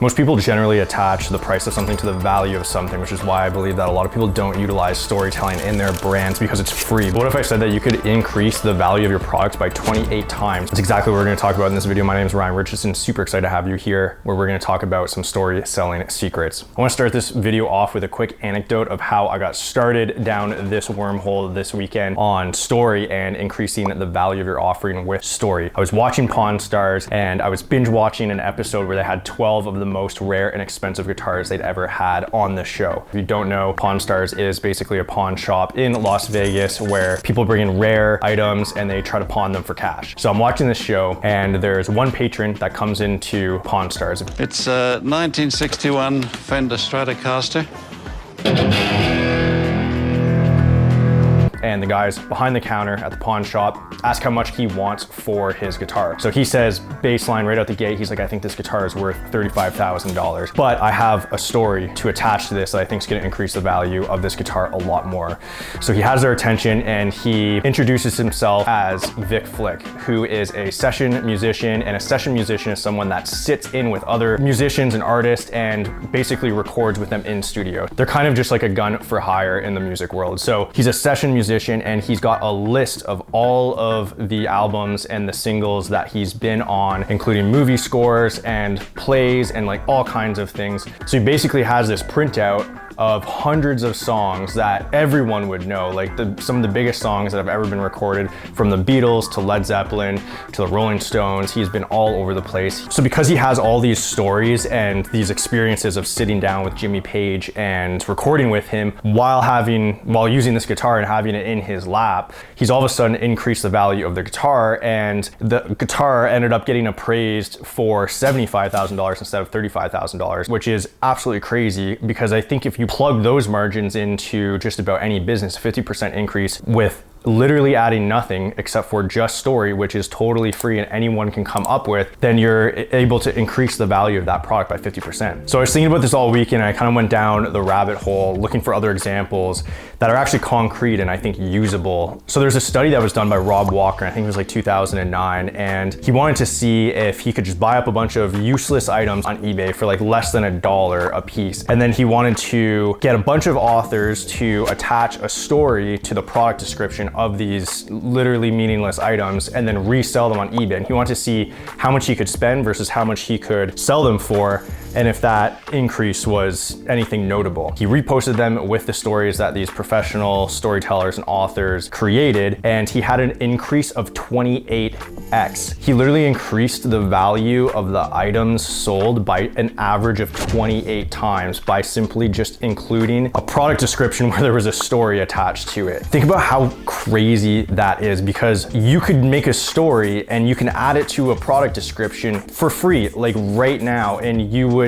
Most people generally attach the price of something to the value of something, which is why I believe that a lot of people don't utilize storytelling in their brands because it's free. But what if I said that you could increase the value of your products by 28 times? That's exactly what we're gonna talk about in this video. My name is Ryan Richardson, super excited to have you here, where we're gonna talk about some story selling secrets. I wanna start this video off with a quick anecdote of how I got started down this wormhole this weekend on story and increasing the value of your offering with story. I was watching Pawn Stars and I was binge watching an episode where they had 12 of the most rare and expensive guitars they'd ever had on the show. If you don't know, Pawn Stars is basically a pawn shop in Las Vegas where people bring in rare items and they try to pawn them for cash. So I'm watching this show and there's one patron that comes into Pawn Stars. It's a 1961 Fender Stratocaster. And the guys behind the counter at the pawn shop ask how much he wants for his guitar. So he says, baseline right out the gate, he's like, I think this guitar is worth $35,000, but I have a story to attach to this that I think is gonna increase the value of this guitar a lot more. So he has their attention and he introduces himself as Vic Flick, who is a session musician, and a session musician is someone that sits in with other musicians and artists and basically records with them in studio. They're kind of just like a gun for hire in the music world. So he's a session musician and he's got a list of all of the albums and the singles that he's been on, including movie scores and plays and like all kinds of things. So he basically has this printout of hundreds of songs that everyone would know, like some of the biggest songs that have ever been recorded, from the Beatles to Led Zeppelin to the Rolling Stones. He's been all over the place. So because he has all these stories and these experiences of sitting down with Jimmy Page and recording with him while using this guitar and having it in his lap, he's all of a sudden increased the value of the guitar, and the guitar ended up getting appraised for $75,000 instead of $35,000, which is absolutely crazy, because I think if you plug those margins into just about any business, 50% increase with literally adding nothing except for just story, which is totally free and anyone can come up with, then you're able to increase the value of that product by 50%. So I was thinking about this all weekend and I kind of went down the rabbit hole looking for other examples that are actually concrete and I think usable. So there's a study that was done by Rob Walker, I think it was like 2009, and he wanted to see if he could just buy up a bunch of useless items on eBay for like less than $1 a piece. And then he wanted to get a bunch of authors to attach a story to the product description of these literally meaningless items and then resell them on eBay. And he wanted to see how much he could spend versus how much he could sell them for, and if that increase was anything notable. He reposted them with the stories that these professional storytellers and authors created, and he had an increase of 28x. He literally increased the value of the items sold by an average of 28 times by simply just including a product description where there was a story attached to it. Think about how crazy that is, because you could make a story and you can add it to a product description for free, like right now, and you would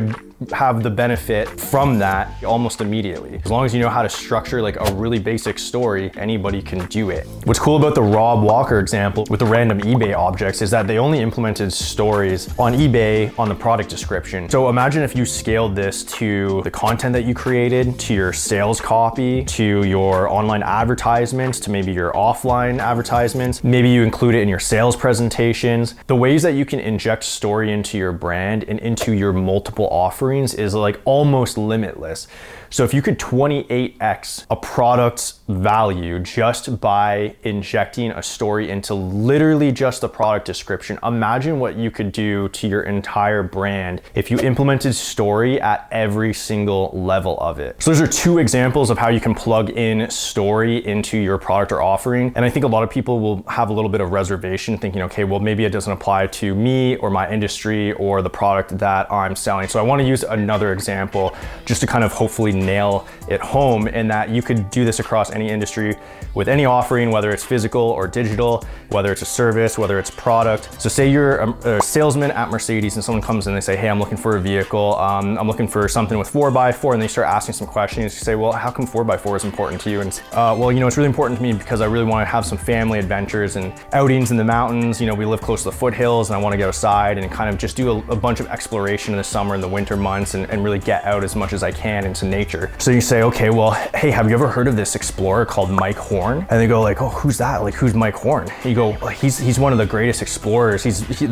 have the benefit from that almost immediately. As long as you know how to structure like a really basic story, anybody can do it. What's cool about the Rob Walker example with the random eBay objects is that they only implemented stories on eBay on the product description. So imagine if you scaled this to the content that you created, to your sales copy, to your online advertisements, to maybe your offline advertisements. Maybe you include it in your sales presentations. The ways that you can inject story into your brand and into your multiple offerings is like almost limitless. So if you could 28x a product's value just by injecting a story into literally just the product description, imagine what you could do to your entire brand if you implemented story at every single level of it. So those are two examples of how you can plug in story into your product or offering. And I think a lot of people will have a little bit of reservation thinking, okay, well, maybe it doesn't apply to me or my industry or the product that I'm selling. So I want to use another example just to kind of hopefully nail it home, in that you could do this across any industry with any offering, whether it's physical or digital, whether it's a service, whether it's product. So say you're a salesman at Mercedes and someone comes in and they say, hey, I'm looking for a vehicle. I'm looking for something with 4x4, and they start asking some questions. You say, well, how come 4x4 is important to you? And well, you know, it's really important to me because I really want to have some family adventures and outings in the mountains. You know, we live close to the foothills and I want to get outside and kind of just do a bunch of exploration in the summer and the winter months months and really get out as much as I can into nature. So you say, okay, well, hey, have you ever heard of this explorer called Mike Horn? And they go like, oh, who's that? Like, who's Mike Horn? And you go, like, he's one of the greatest explorers.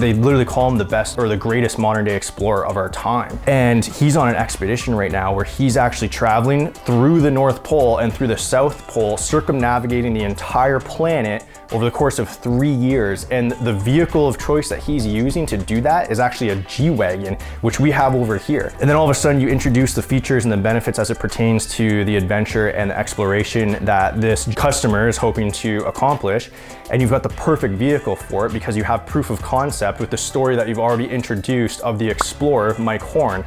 They literally call him the best or the greatest modern day explorer of our time. And he's on an expedition right now where he's actually traveling through the North Pole and through the South Pole, circumnavigating the entire planet over the course of 3 years. And the vehicle of choice that he's using to do that is actually a G-Wagon, which we have over here. And then all of a sudden you introduce the features and the benefits as it pertains to the adventure and the exploration that this customer is hoping to accomplish. And you've got the perfect vehicle for it because you have proof of concept with the story that you've already introduced of the explorer, Mike Horn.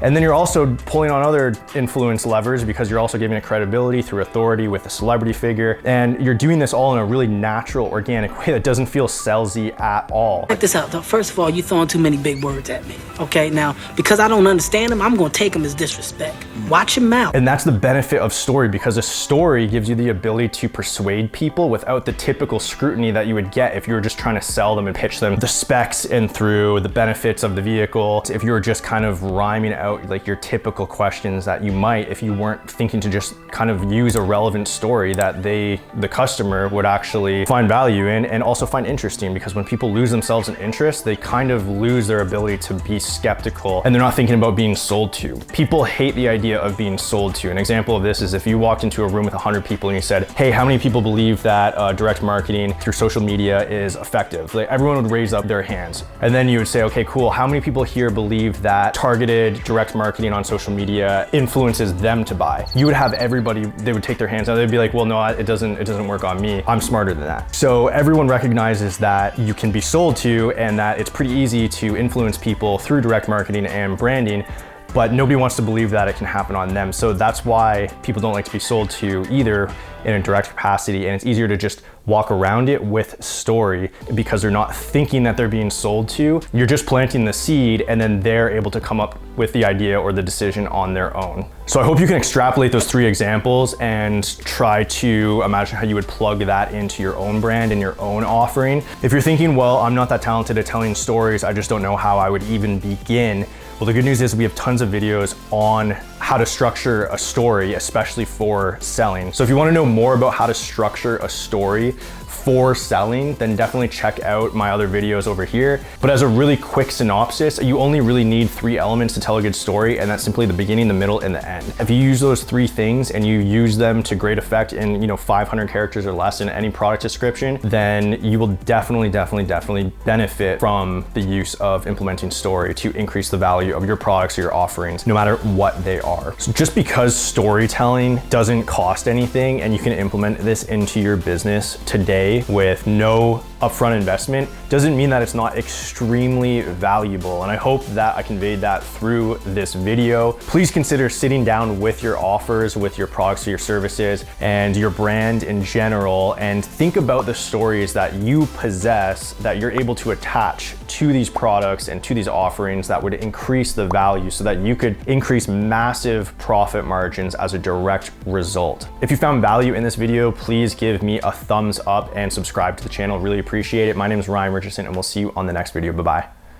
And then you're also pulling on other influence levers because you're also giving it credibility through authority with a celebrity figure. And you're doing this all in a really natural, organic way that doesn't feel salesy at all. Check this out though. First of all, you're throwing too many big words at me. Okay, now, because I don't understand them, I'm gonna take them as disrespect. Watch your mouth. And that's the benefit of story, because a story gives you the ability to persuade people without the typical scrutiny that you would get if you were just trying to sell them and pitch them the specs and through the benefits of the vehicle. If you were just kind of rhyming out like your typical questions that you might if you weren't thinking to just kind of use a relevant story that the customer would actually find value in and also find interesting. Because when people lose themselves in interest, they kind of lose their ability to be skeptical and they're not thinking about being sold to. People hate the idea of being sold to. An example of this is if you walked into a room with 100 people and you said, hey, how many people believe that direct marketing through social media is effective? Like, everyone would raise up their hands. And then you would say, okay, cool. How many people here believe that targeted direct marketing on social media influences them to buy? You would have everybody, they would take their hands out. They'd be like, well, no, it doesn't work on me. I'm smarter than that. So everyone recognizes that you can be sold to and that it's pretty easy to influence people through direct marketing and branding, but nobody wants to believe that it can happen on them. So that's why people don't like to be sold to either in a direct capacity, and it's easier to just walk around it with story because they're not thinking that they're being sold to. You're just planting the seed and then they're able to come up with the idea or the decision on their own. So I hope you can extrapolate those 3 examples and try to imagine how you would plug that into your own brand and your own offering. If you're thinking, well, I'm not that talented at telling stories, I just don't know how I would even begin. Well, the good news is we have tons of videos on how to structure a story, especially for selling. So if you want to know more about how to structure a story for selling, then definitely check out my other videos over here. But as a really quick synopsis, you only really need 3 elements to tell a good story, and that's simply the beginning, the middle, and the end. If you use those 3 things and you use them to great effect in 500 characters or less in any product description, then you will definitely benefit from the use of implementing story to increase the value of your products or your offerings, no matter what they are. So just because storytelling doesn't cost anything and you can implement this into your business today with no upfront investment doesn't mean that it's not extremely valuable. And I hope that I conveyed that through this video. Please consider sitting down with your offers, with your products or your services and your brand in general, and think about the stories that you possess that you're able to attach to these products and to these offerings that would increase the value so that you could increase massive profit margins as a direct result. If you found value in this video, please give me a thumbs up and subscribe to the channel. Really appreciate it. My name is Ryan Richardson and we'll see you on the next video. Bye-bye.